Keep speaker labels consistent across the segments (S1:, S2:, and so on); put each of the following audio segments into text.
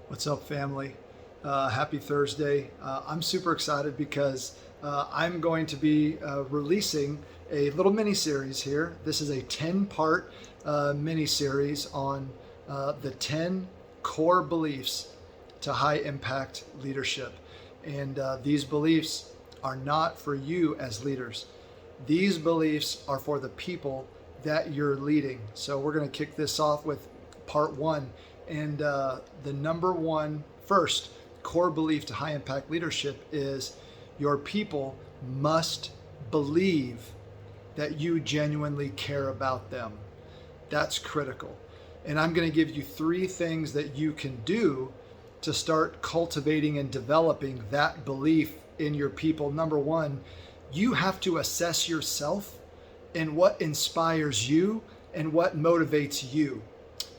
S1: What's up, family? Happy Thursday. I'm super excited because I'm going to be releasing a little mini series here. This is a 10-part mini series on the 10 core beliefs to high impact leadership. And these beliefs are not for you as leaders. These beliefs are for the people that you're leading. So we're going to kick this off with part one. And the number one first core belief to high impact leadership is your people must believe that you genuinely care about them. That's critical. And I'm going to give you 3 things that you can do to start cultivating and developing that belief in your people. Number 1, you have to assess yourself and what inspires you and what motivates you.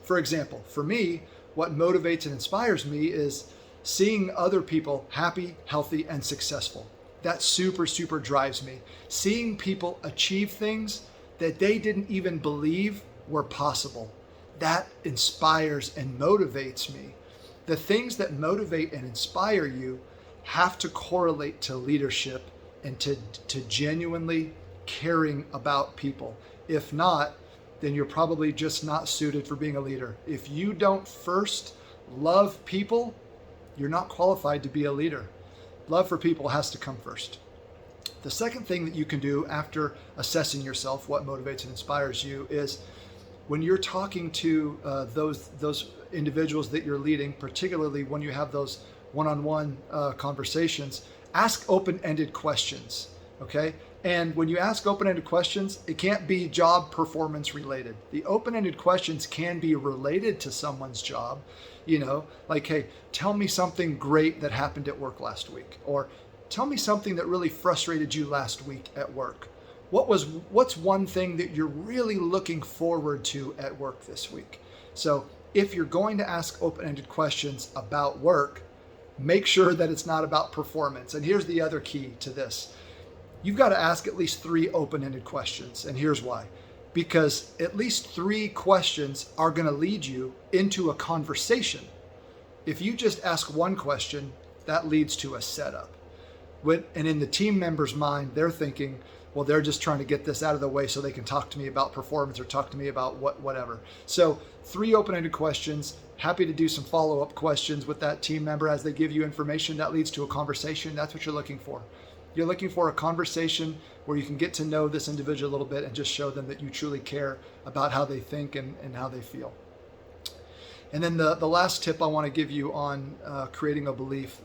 S1: For example, for me, what motivates and inspires me is seeing other people happy, healthy, and successful. That super drives me. Seeing people achieve things that they didn't even believe were possible. That inspires and motivates me. The things that motivate and inspire you have to correlate to leadership and to genuinely caring about people. If not, then you're probably just not suited for being a leader. If you don't first love people, you're not qualified to be a leader. Love for people has to come first. The second thing that you can do after assessing yourself, what motivates and inspires you, is when you're talking to those individuals that you're leading, particularly when you have those one-on-one conversations, ask open-ended questions, okay? And when you ask open-ended questions, it can't be job performance related. The open-ended questions can be related to someone's job, like, hey, tell me something great that happened at work last week, or tell me something that really frustrated you last week at work. What's one thing that you're really looking forward to at work this week? So if you're going to ask open-ended questions about work, make sure that it's not about performance. And here's the other key to this. You've got to ask at least 3 open-ended questions. And here's why. Because at least 3 questions are going to lead you into a conversation. If you just ask one question, that leads to a setup. And in the team member's mind, they're thinking, well, they're just trying to get this out of the way so they can talk to me about performance or talk to me about whatever. So 3 open-ended questions. Happy to do some follow-up questions with that team member as they give you information that leads to a conversation. That's what you're looking for. You're looking for a conversation where you can get to know this individual a little bit and just show them that you truly care about how they think and how they feel. And then the last tip I want to give you on creating a belief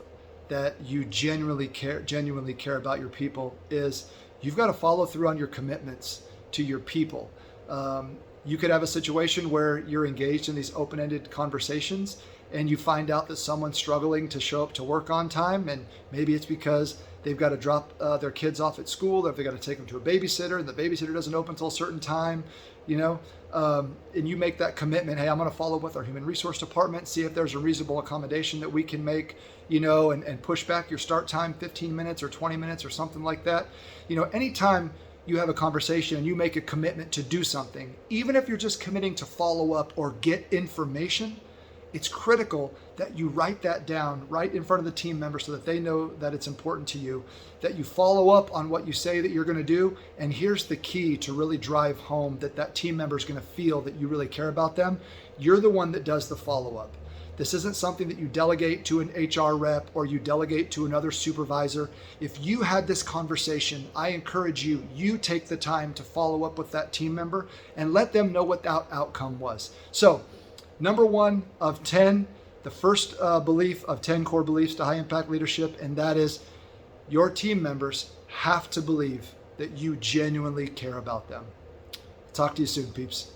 S1: that you genuinely care about your people is you've got to follow through on your commitments to your people. You could have a situation where you're engaged in these open-ended conversations and you find out that someone's struggling to show up to work on time, and maybe it's because they've got to drop their kids off at school, or they've got to take them to a babysitter, and the babysitter doesn't open until a certain time, and you make that commitment, hey, I'm going to follow with our human resource department, see if there's a reasonable accommodation that we can make, and push back your start time 15 minutes or 20 minutes or something like that. Anytime you have a conversation and you make a commitment to do something, even if you're just committing to follow up or get information, it's critical that you write that down right in front of the team member so that they know that it's important to you, that you follow up on what you say that you're going to do. And here's the key to really drive home that team member is going to feel that you really care about them. You're the one that does the follow-up. This isn't something that you delegate to an HR rep or you delegate to another supervisor. If you had this conversation, I encourage you take the time to follow up with that team member and let them know what that outcome was. So, number 1 of 10, the first belief of 10 core beliefs to high impact leadership, and that is your team members have to believe that you genuinely care about them. Talk to you soon, peeps.